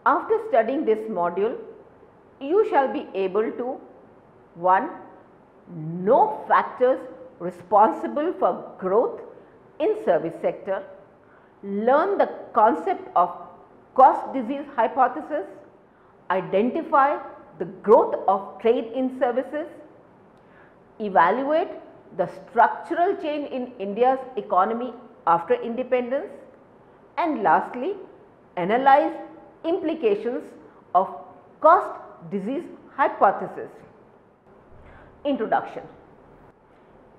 After studying this module, you shall be able to 1. Know factors responsible for growth in service sector, learn the concept of cost disease hypothesis, identify the growth of trade in services, evaluate the structural change in India's economy after independence, and lastly, analyze implications of cost disease hypothesis. Introduction.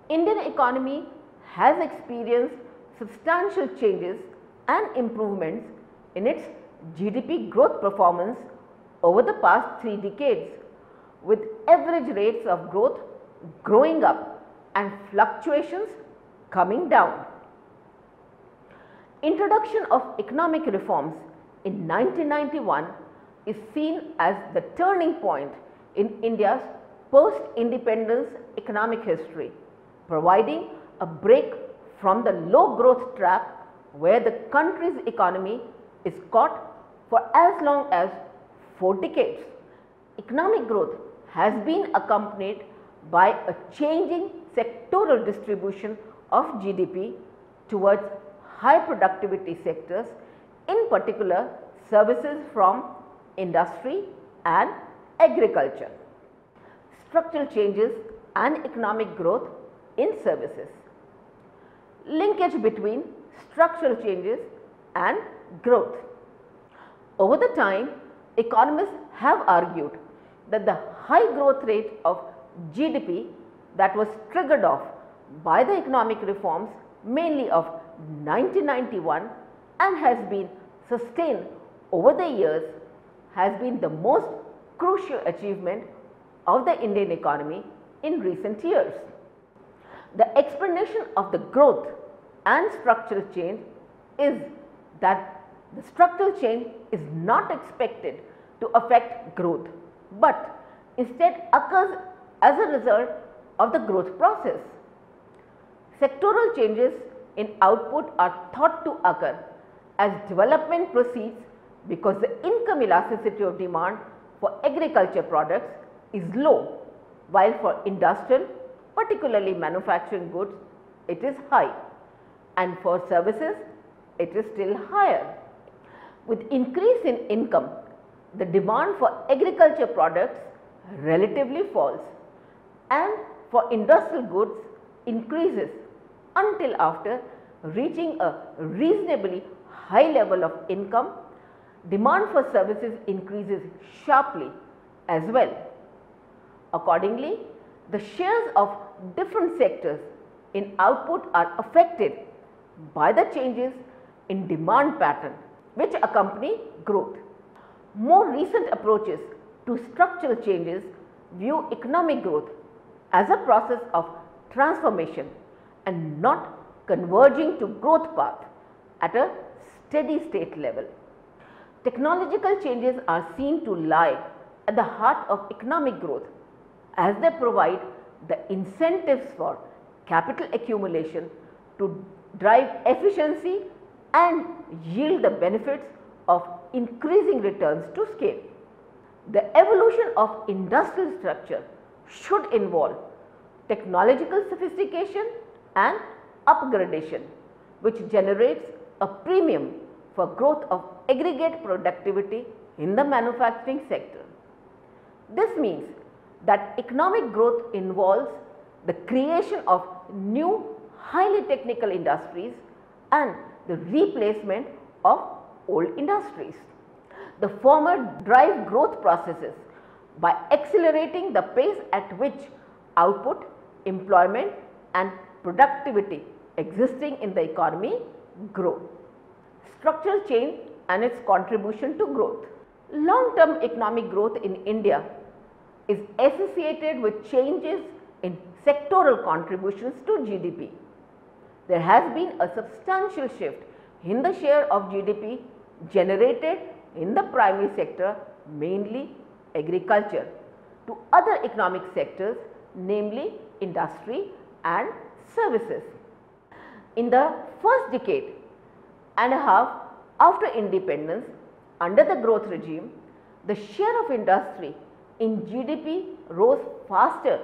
Indian economy has experienced substantial changes and improvements in its GDP growth performance over the past 3 decades, with average rates of growth growing up and fluctuations coming down. Introduction of economic reforms in 1991 is seen as the turning point in India's post-independence economic history, providing a break from the low growth trap where the country's economy is caught for as long as 4 decades. Economic growth has been accompanied by a changing sectoral distribution of GDP towards high productivity sectors, in particular services from industry and agriculture. Structural changes and economic growth in services. Linkage between structural changes and growth. Over the time, economists have argued that the high growth rate of GDP that was triggered off by the economic reforms mainly of 1991 and has been sustained over the years has been the most crucial achievement of the Indian economy in recent years. The explanation of the growth and structural change is that the structural change is not expected to affect growth, but instead occurs as a result of the growth process. Sectoral changes in output are thought to occur as development proceeds because the income elasticity of demand for agriculture products is low, while for industrial, particularly manufacturing goods, it is high, and for services, it is still higher. With increase in income, the demand for agriculture products relatively falls, and for industrial goods increases until after reaching a reasonably high level of income, demand for services increases sharply as well. Accordingly, the shares of different sectors in output are affected by the changes in demand pattern which accompany growth. More recent approaches to structural changes view economic growth as a process of transformation and not converging to growth path at a steady state level. Technological changes are seen to lie at the heart of economic growth as they provide the incentives for capital accumulation to drive efficiency and yield the benefits of increasing returns to scale. The evolution of industrial structure should involve technological sophistication and upgradation, which generates a premium for growth of aggregate productivity in the manufacturing sector. This means that economic growth involves the creation of new highly technical industries and the replacement of old industries. The former drive growth processes by accelerating the pace at which output, employment and productivity existing in the economy grow. Structural change and its contribution to growth. Long-term economic growth in India is associated with changes in sectoral contributions to GDP. There has been a substantial shift in the share of GDP generated in the primary sector, mainly agriculture, to other economic sectors, namely industry and services. In the first decade and a half after independence, Under the growth regime, the share of industry in GDP rose faster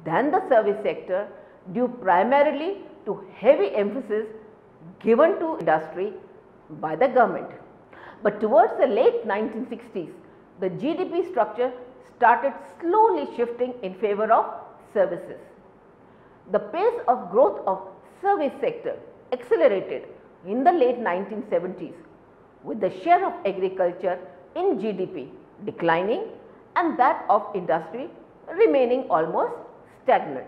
than the service sector due primarily to heavy emphasis given to industry by the government. But towards the late 1960s, the GDP structure started slowly shifting in favor of services. The pace of growth of service sector accelerated in the late 1970s, with the share of agriculture in GDP declining and that of industry remaining almost stagnant.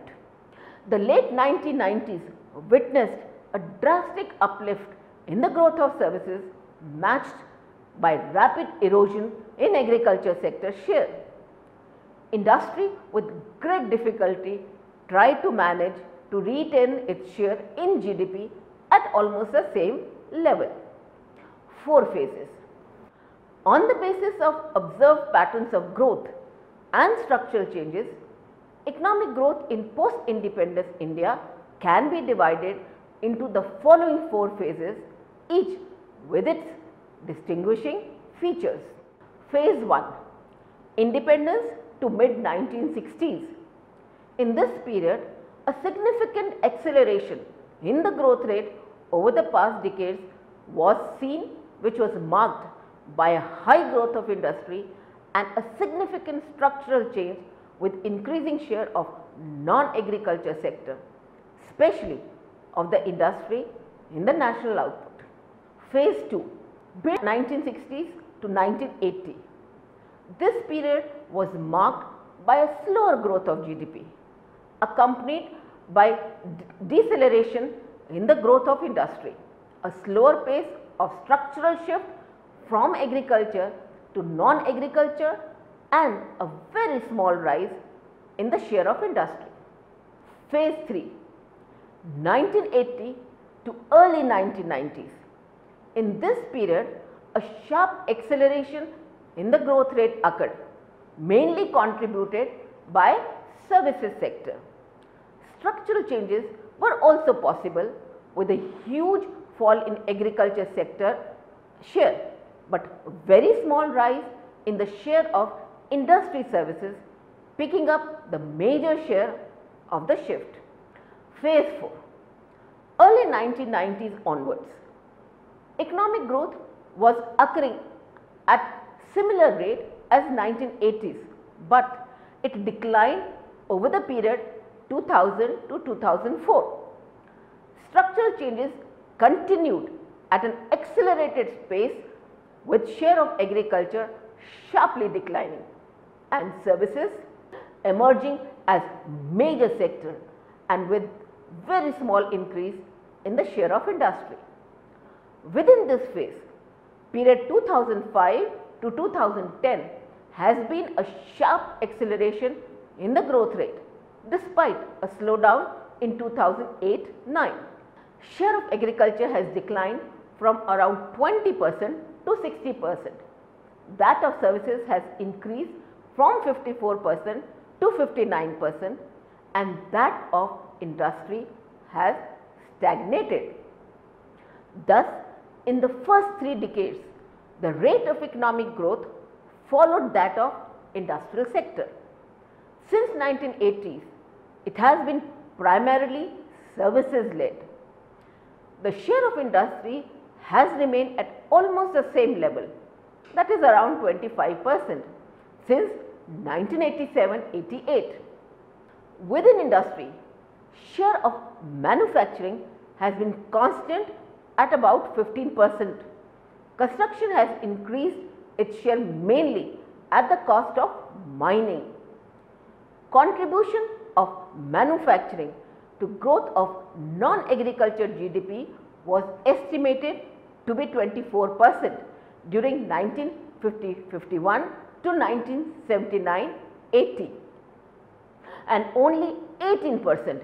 The late 1990s witnessed a drastic uplift in the growth of services matched by rapid erosion in agriculture sector share. Industry with great difficulty tried to manage to retain its share in GDP at almost the same level. 4 phases. On the basis of observed patterns of growth and structural changes, economic growth in post-independence India can be divided into the following 4 phases, each with its distinguishing features. Phase 1, independence to mid-1960s. In this period, a significant acceleration in the growth rate over the past decades was seen, which was marked by a high growth of industry and a significant structural change with increasing share of non-agriculture sector, especially of the industry in the national output. Phase 2, mid-1960s to 1980. This period was marked by a slower growth of GDP, accompanied by deceleration in the growth of industry, a slower pace of structural shift from agriculture to non-agriculture and a very small rise in the share of industry. Phase 3, 1980 to early 1990s. In this period, a sharp acceleration in the growth rate occurred, mainly contributed by services sector. Structural changes were also possible with a huge fall in agriculture sector share, but very small rise in the share of industry services, picking up the major share of the shift. Phase 4, early 1990s onwards. Economic growth was occurring at similar rate as 1980s, but it declined over the period 2000 to 2004. Structural changes continued at an accelerated pace with share of agriculture sharply declining and services emerging as major sector and with very small increase in the share of industry. Within this phase, period 2005 to 2010 has been a sharp acceleration in the growth rate despite a slowdown in 2008-9. Share of agriculture has declined from around 20% to 60%. That of services has increased from 54% to 59% and that of industry has stagnated. Thus, in the first 3 decades, the rate of economic growth followed that of industrial sector. Since 1980s, it has been primarily services led. The share of industry has remained at almost the same level, that is around 25% since 1987-88. Within industry, share of manufacturing has been constant at about 15%. Construction has increased its share mainly at the cost of mining. Contribution of manufacturing to growth of non-agriculture GDP was estimated to be 24% during 1950-51 to 1979-80 and only 18%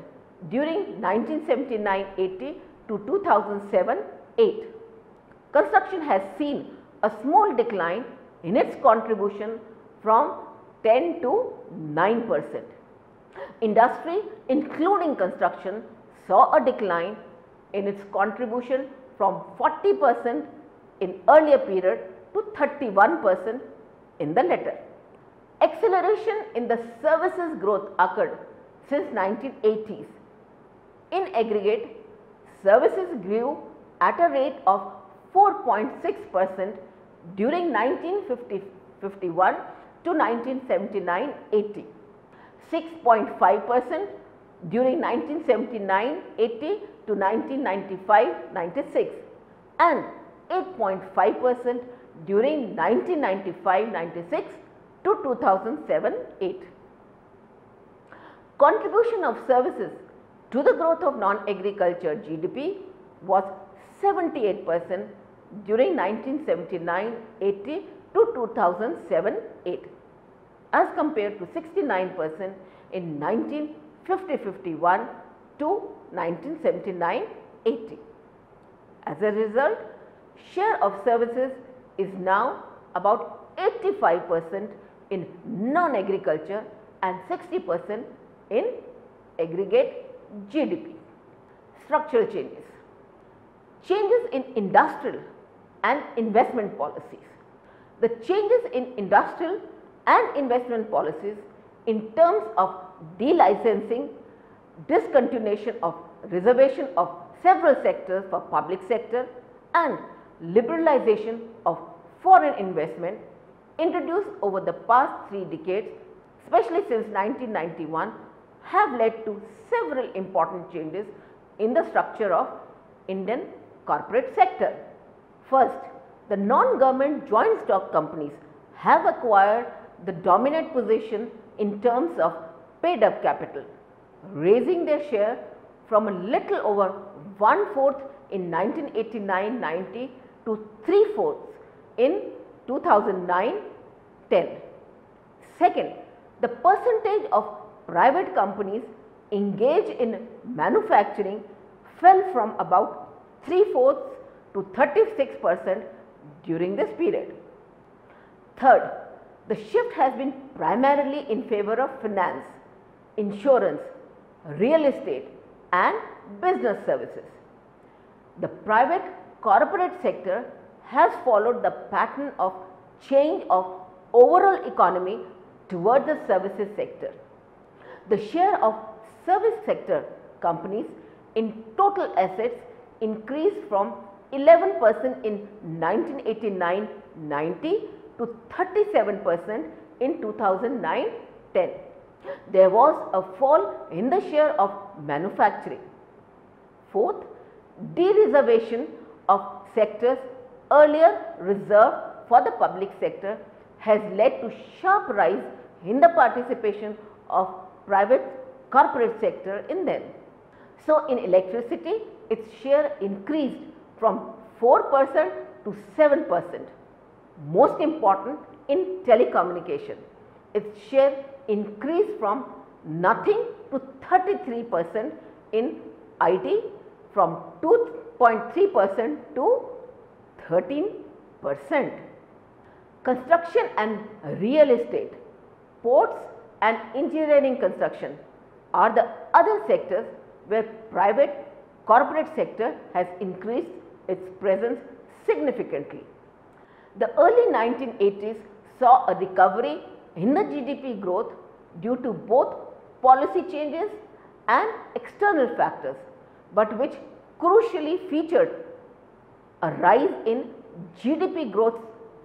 during 1979-80 to 2007-8. Construction has seen a small decline in its contribution from 10 to 9%. Industry, including construction, saw a decline in its contribution from 40% in earlier period to 31% in the latter. Acceleration in the services growth occurred since 1980s. In aggregate, services grew at a rate of 4.6% during 1951 to 1979-80, 6.5% during 1979-80 to 1995-96, and 8.5% during 1995-96 to 2007-8. Contribution of services to the growth of non-agriculture GDP was 78% during 1979-80 to 2007-8 as compared to 69% in 1950-51 to 1979-80. As a result, share of services is now about 85% in non-agriculture and 60% in aggregate GDP. Structural changes. Changes in industrial and investment policies. The changes in industrial and investment policies in terms of delicensing, discontinuation of reservation of several sectors for public sector and liberalization of foreign investment introduced over the past 3 decades, especially since 1991, have led to several important changes in the structure of Indian corporate sector. First, the non-government joint stock companies have acquired the dominant position in terms of paid up capital, raising their share from a little over 1/4 in 1989-90 to 3/4 in 2009-10. Second, the percentage of private companies engaged in manufacturing fell from about 3/4 to 36% during this period. Third, the shift has been primarily in favor of finance, insurance, real estate and business services. The private corporate sector has followed the pattern of change of overall economy towards the services sector. The share of service sector companies in total assets increased from 11% in 1989-90 to 37% in 2009-10. There was a fall in the share of manufacturing. Fourth, de-reservation of sectors earlier reserved for the public sector has led to sharp rise in the participation of private corporate sector in them. So, in electricity, its share increased from 4% to 7%. Most important, in telecommunication, its share increased from nothing to 33% in IT, from 2.3% to 13%. Construction and real estate, ports and engineering construction are the other sectors where private corporate sector has increased its presence significantly. The early 1980s saw a recovery in the GDP growth due to both policy changes and external factors, but which crucially featured a rise in GDP growth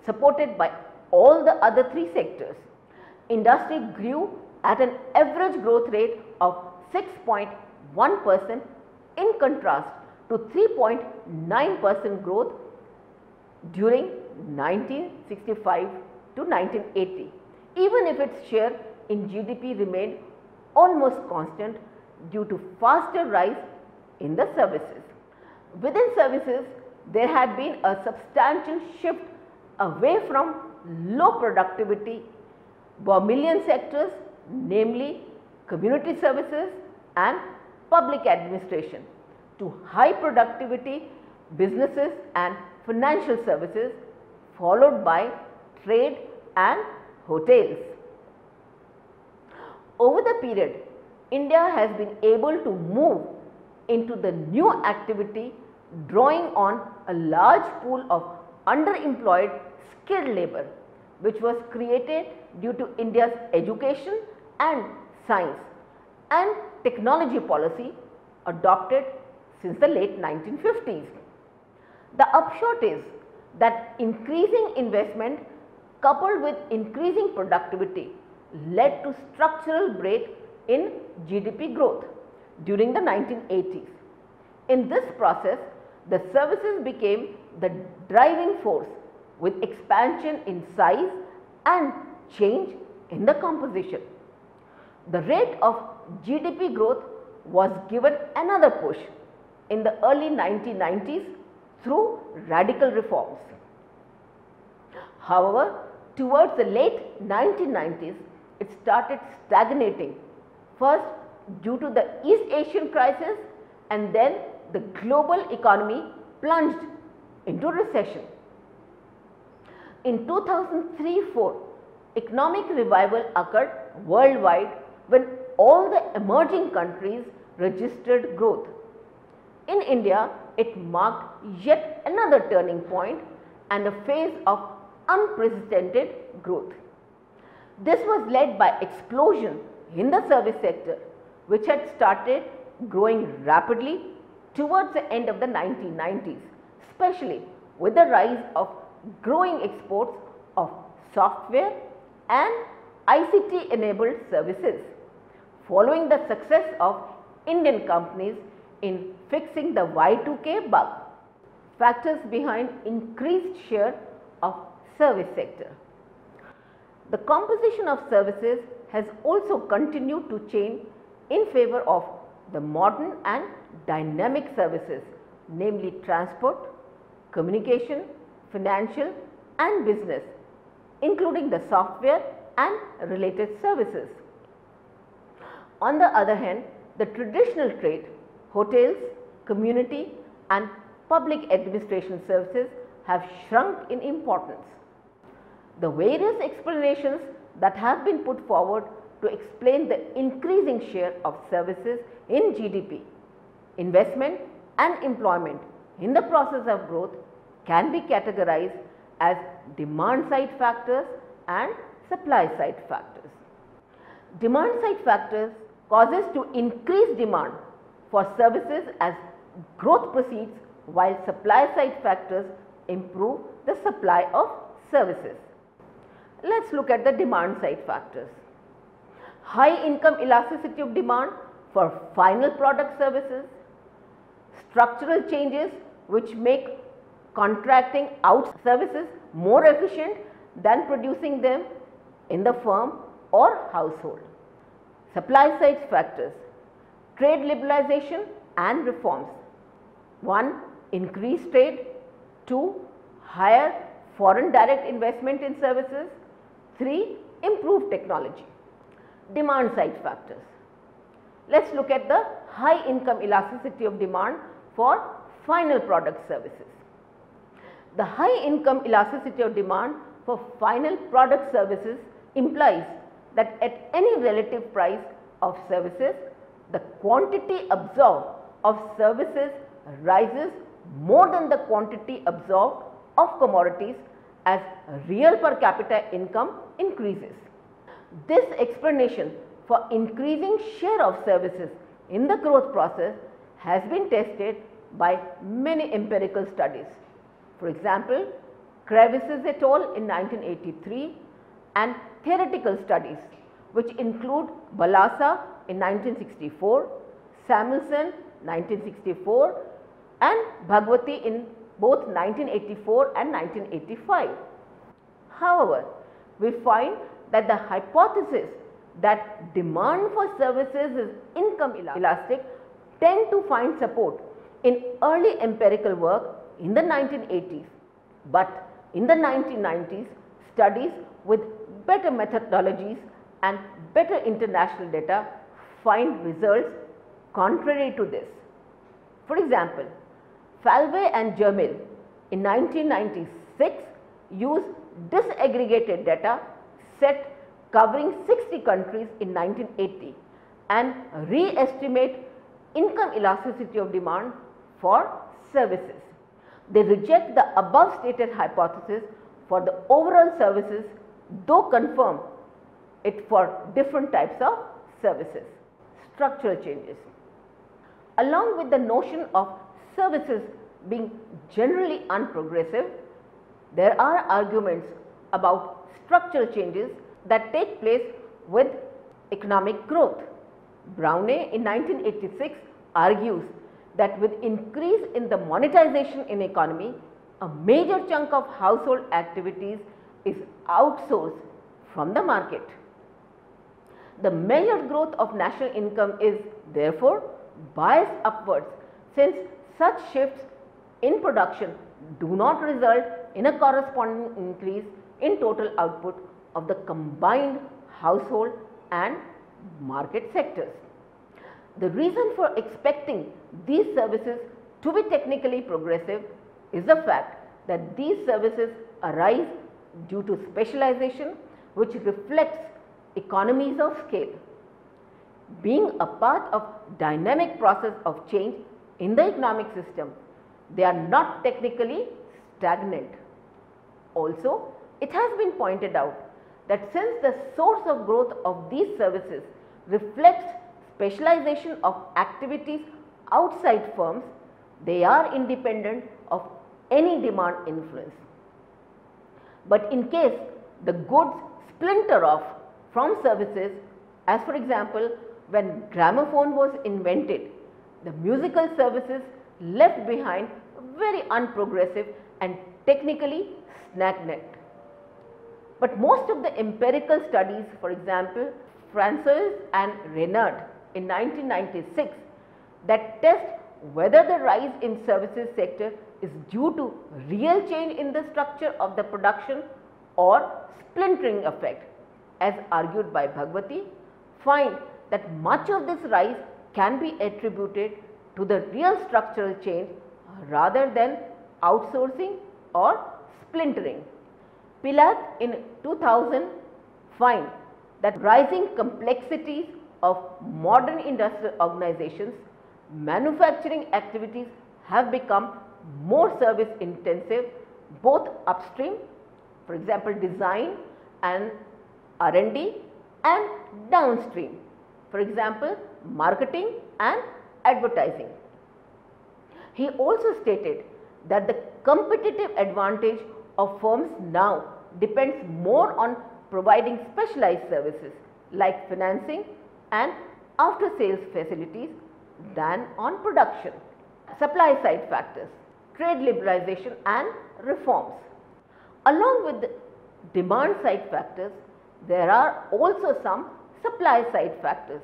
supported by all the other 3 sectors. Industry grew at an average growth rate of 6.1% in contrast to 3.9% growth during 1965 to 1980, even if its share in GDP remained almost constant due to faster rise in the services. Within services, there had been a substantial shift away from low productivity vermilion sectors, namely community services and public administration, to high productivity businesses and financial services, followed by trade and hotels. Over the period, India has been able to move into the new activity, drawing on a large pool of underemployed skilled labor, which was created due to India's education and science and technology policy adopted since the late 1950s. The upshot is that increasing investment coupled with increasing productivity led to structural break in GDP growth during the 1980s. In this process, the services became the driving force with expansion in size and change in the composition. The rate of GDP growth was given another push in the early 1990s through radical reforms. However, towards the late 1990s, it started stagnating, first due to the East Asian crisis and then the global economy plunged into recession. In 2003-04, economic revival occurred worldwide when all the emerging countries registered growth. In India, it marked yet another turning point and a phase of unprecedented growth. This was led by explosion in the service sector, which had started growing rapidly towards the end of the 1990s, especially with the rise of growing exports of software and ICT enabled services, following the success of Indian companies in fixing the Y2K bug. Factors behind increased share of service sector. The composition of services has also continued to change in favor of the modern and dynamic services, namely transport, communication, financial and business, including the software and related services. On the other hand, the traditional trade, hotels, community and public administration services have shrunk in importance. The various explanations that have been put forward to explain the increasing share of services in GDP, investment and employment in the process of growth can be categorized as demand side factors and supply side factors. Demand side factors causes to increase demand for services as growth proceeds, while supply side factors improve the supply of services. Let us look at the demand side factors. High income elasticity of demand for final product services, structural changes which make contracting out services more efficient than producing them in the firm or household. Supply side factors, trade liberalization and reforms. 1. Increased trade. 2. Higher foreign direct investment in services. 3. Improved technology. Demand side factors. Let us look at the high income elasticity of demand for final product services. The high income elasticity of demand for final product services implies that at any relative price of services, the quantity absorbed of services rises more than the quantity absorbed of commodities as real per capita income increases. This explanation for increasing share of services in the growth process has been tested by many empirical studies. For example, Kravitzes et al. In 1983 and theoretical studies which include Balasa in 1964, Samuelson 1964 and Bhagwati in both 1984 and 1985. However, we find that the hypothesis that demand for services is income elastic tend to find support in early empirical work in the 1980s, but in the 1990s studies with better methodologies and better international data find results contrary to this. For example, Falvey and Jermil in 1996 used disaggregated data set covering 60 countries in 1980 and re-estimate income elasticity of demand for services. They reject the above stated hypothesis for the overall services, though confirm it for different types of services. Structural changes. Along with the notion of services being generally unprogressive, there are arguments about structural changes that take place with economic growth. Browne in 1986 argues that with increase in the monetization in economy, a major chunk of household activities is outsourced from the market. The measured growth of national income is therefore biased upwards, since such shifts in production do not result in a corresponding increase in total output of the combined household and market sectors. The reason for expecting these services to be technically progressive is the fact that these services arise due to specialization, which reflects economies of scale. Being a part of dynamic process of change in the economic system, they are not technically stagnant. Also, it has been pointed out that since the source of growth of these services reflects specialization of activities outside firms, they are independent of any demand influence. But in case the goods splinter off from services, as for example, when gramophone was invented, the musical services left behind very unprogressive and technically stagnant. But most of the empirical studies, for example, Francois and Renard in 1996, that test whether the rise in services sector is due to real change in the structure of the production or splintering effect, as argued by Bhagwati, find that much of this rise can be attributed to the real structural change rather than outsourcing or splintering. Pilat in 2000 find that rising complexities of modern industrial organizations, manufacturing activities have become more service intensive, both upstream, for example design and R&D, and downstream, for example marketing and advertising. He also stated that the competitive advantage of firms now depends more on providing specialized services like financing and after sales facilities than on production. Supply side factors, trade liberalization and reforms. Along with the demand side factors, there are also some supply side factors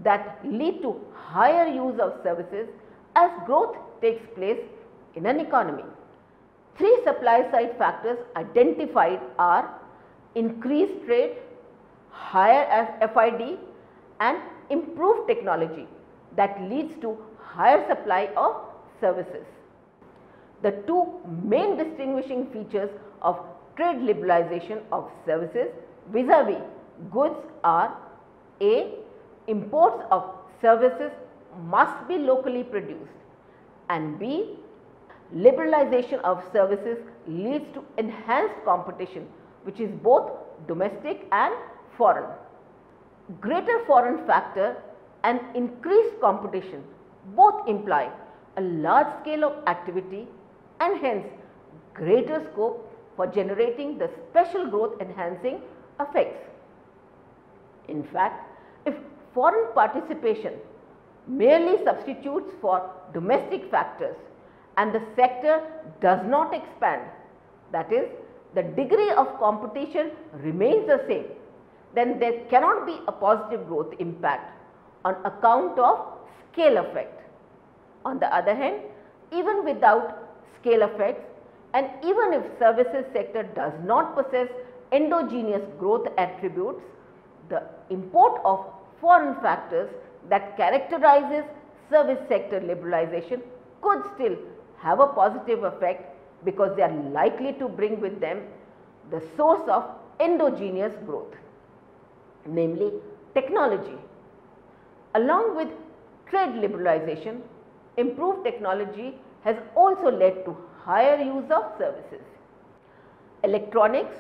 that lead to higher use of services as growth takes place in an economy. Three supply side factors identified are increased trade, higher FID and improved technology that leads to higher supply of services. The two main distinguishing features of trade liberalization of services vis-a-vis goods are: A, imports of services must be locally produced, and B, liberalization of services leads to enhanced competition, which is both domestic and foreign. Greater foreign factor and increased competition both imply a large scale of activity and hence greater scope for generating the special growth enhancing effects. In fact, if foreign participation merely substitutes for domestic factors and the sector does not expand, that is, the degree of competition remains the same, then there cannot be a positive growth impact on account of scale effect. On the other hand, even without scale effects and even if services sector does not possess endogenous growth attributes, the import of foreign factors that characterizes service sector liberalization could still have a positive effect because they are likely to bring with them the source of endogenous growth, namely technology. Along with trade liberalization, improved technology has also led to higher use of services. Electronics,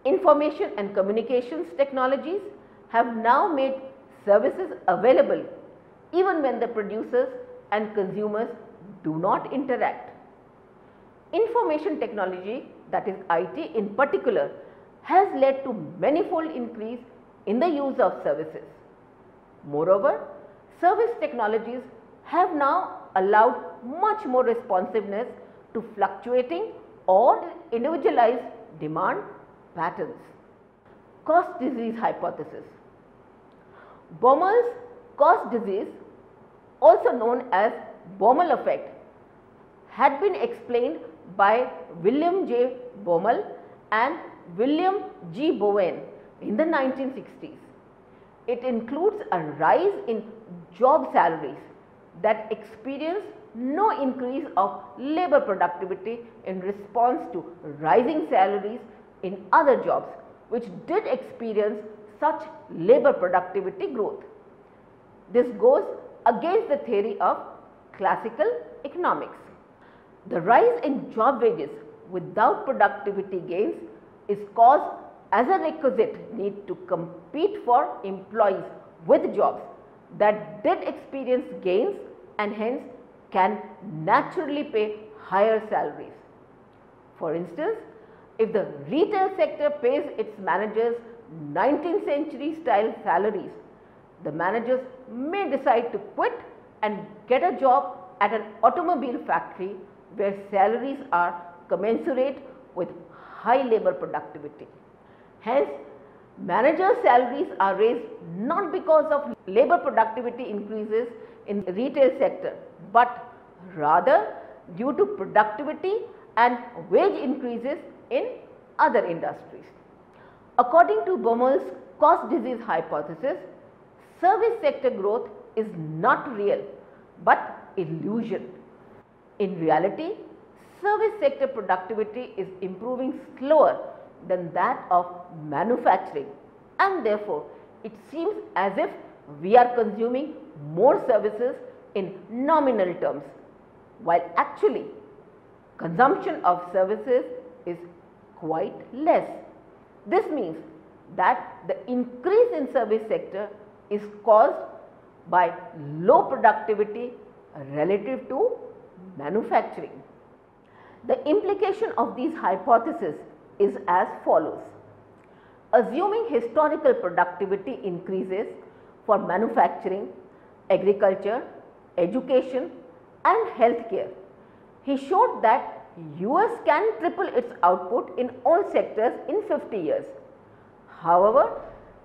information and communications technologies have now made services available even when the producers and consumers do not interact. Information technology, that is IT in particular, has led to manifold increase in the use of services. Moreover, service technologies have now allowed much more responsiveness to fluctuating or individualized demand patterns. Cost disease hypothesis. Baumol's cost disease, also known as Baumol effect, had been explained by William J. Baumol and William G. Bowen in the 1960s. It includes a rise in job salaries that experience no increase of labor productivity in response to rising salaries in other jobs which did experience such labor productivity growth. This goes against the theory of classical economics. The rise in job wages without productivity gains is caused as a requisite need to compete for employees with jobs that did experience gains and hence can naturally pay higher salaries. For instance, if the retail sector pays its managers 19th century style salaries, the managers may decide to quit and get a job at an automobile factory where salaries are commensurate with high labor productivity. Hence, managers' salaries are raised not because of labor productivity increases in the retail sector, but rather due to productivity and wage increases in other industries. According to Baumol's cost disease hypothesis, service sector growth is not real but illusion. In reality, service sector productivity is improving slower than that of manufacturing, and therefore it seems as if we are consuming more services in nominal terms, while actually consumption of services is quite less. This means that the increase in service sector is caused by low productivity relative to manufacturing. The implication of these hypotheses is as follows. Assuming historical productivity increases for manufacturing, agriculture, education and healthcare, he showed that US can triple its output in all sectors in 50 years. However,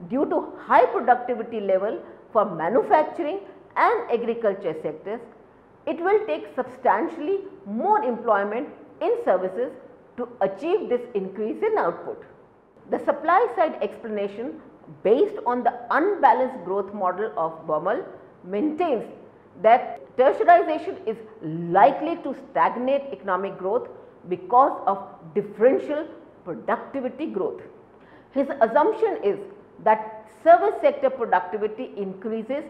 due to high productivity level for manufacturing and agriculture sectors, it will take substantially more employment in services to achieve this increase in output. The supply side explanation based on the unbalanced growth model of Baumol maintains that tertiarization is likely to stagnate economic growth because of differential productivity growth. His assumption is that service sector productivity increases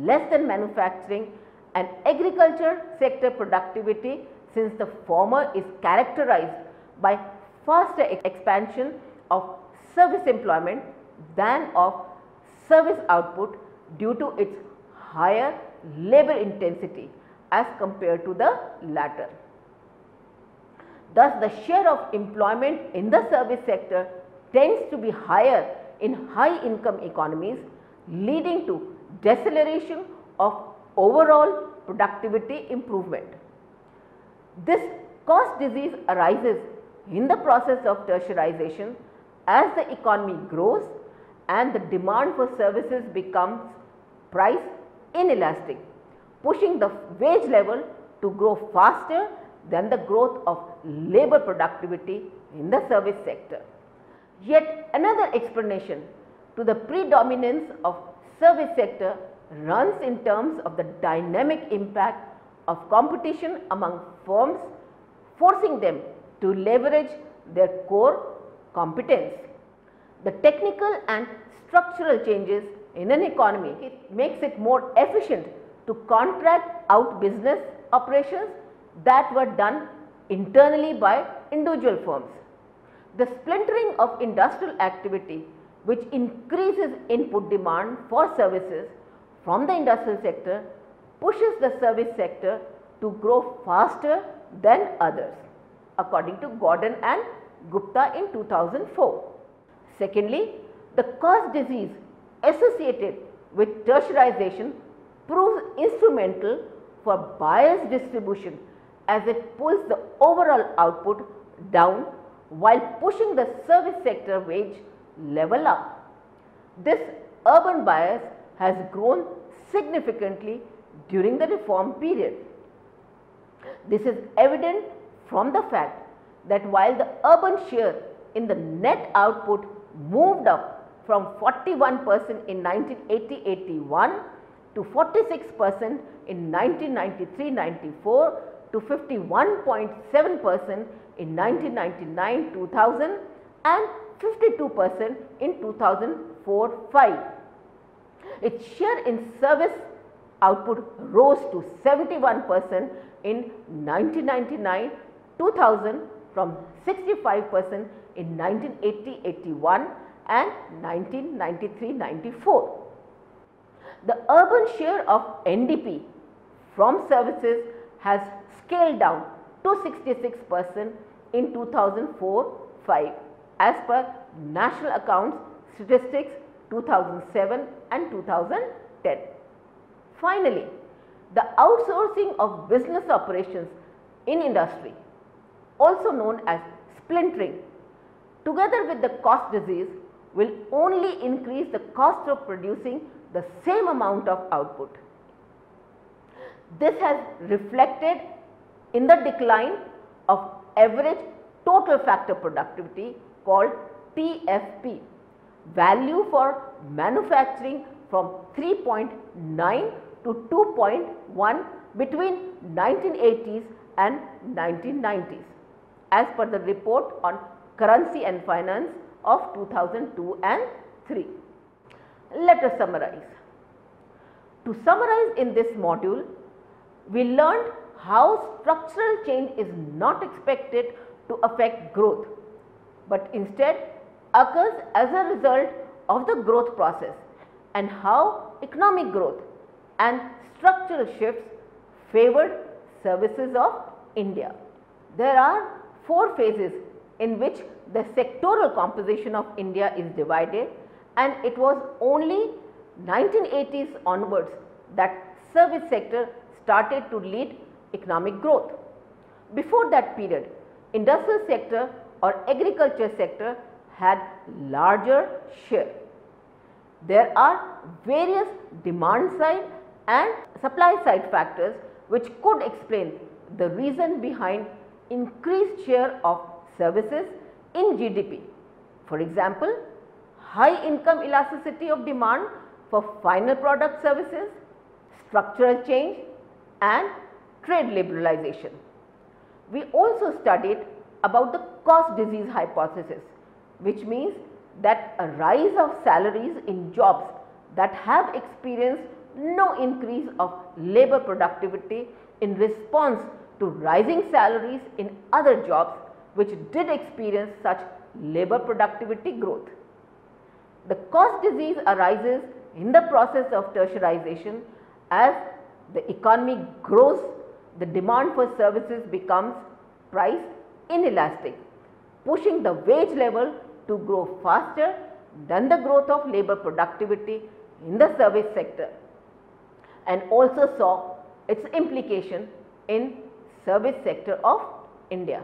less than manufacturing and agriculture sector productivity, since the former is characterized by faster expansion of service employment than of service output due to its higher labor intensity as compared to the latter. Thus, the share of employment in the service sector tends to be higher in high income economies, leading to deceleration of overall productivity improvement. This cost disease arises in the process of tertiarization as the economy grows and the demand for services becomes price inelastic, pushing the wage level to grow faster than the growth of labor productivity in the service sector. Yet another explanation to the predominance of service sector runs in terms of the dynamic impact of competition among firms, forcing them to leverage their core competence. The technical and structural changes in an economy makes it more efficient to contract out business operations that were done internally by individual firms. The splintering of industrial activity, which increases input demand for services from the industrial sector, pushes the service sector to grow faster than others, according to Gordon and Gupta in 2004. Secondly, the cost disease associated with tertiarization proves instrumental for bias distribution as it pulls the overall output down while pushing the service sector wage level up. This urban bias has grown significantly during the reform period. This is evident from the fact that while the urban share in the net output moved up from 41% in 1980-81 to 46% in 1993-94 to 51.7% in 1999-2000 and 52% in 2004-05. Its share in service output rose to 71% in 1999-2000 from 65% in 1980-81 and 1993-94. The urban share of NDP from services has scaled down to 66% in 2004-05 as per National Accounts Statistics 2007 and 2010. Finally, the outsourcing of business operations in industry, also known as splintering, together with the cost disease, will only increase the cost of producing the same amount of output. This has reflected in the decline of average total factor productivity called TFP, value for manufacturing from 3.9 to 2.1 between 1980s and 1990s as per the report on currency and finance of 2002 and 3. Let us summarize. To summarize in this module, we learned how structural change is not expected to affect growth, but instead occurs as a result of the growth process, and how economic growth and structural shifts favored services of India. There are 4 phases in which the sectoral composition of India is divided, and it was only 1980s onwards that service sector started to lead economic growth. Before that period, industrial sector or agriculture sector had larger share. There are various demand side and supply side factors which could explain the reason behind increased share of services in GDP. For example, high income elasticity of demand for final product services, structural change and trade liberalization. We also studied about the cost disease hypothesis, which means that a rise of salaries in jobs that have experienced no increase of labor productivity in response to rising salaries in other jobs which did experience such labor productivity growth. The cost disease arises in the process of tertiarization. As the economy grows, the demand for services becomes price inelastic, pushing the wage level to grow faster than the growth of labor productivity in the service sector, and also saw its implication in service sector of India.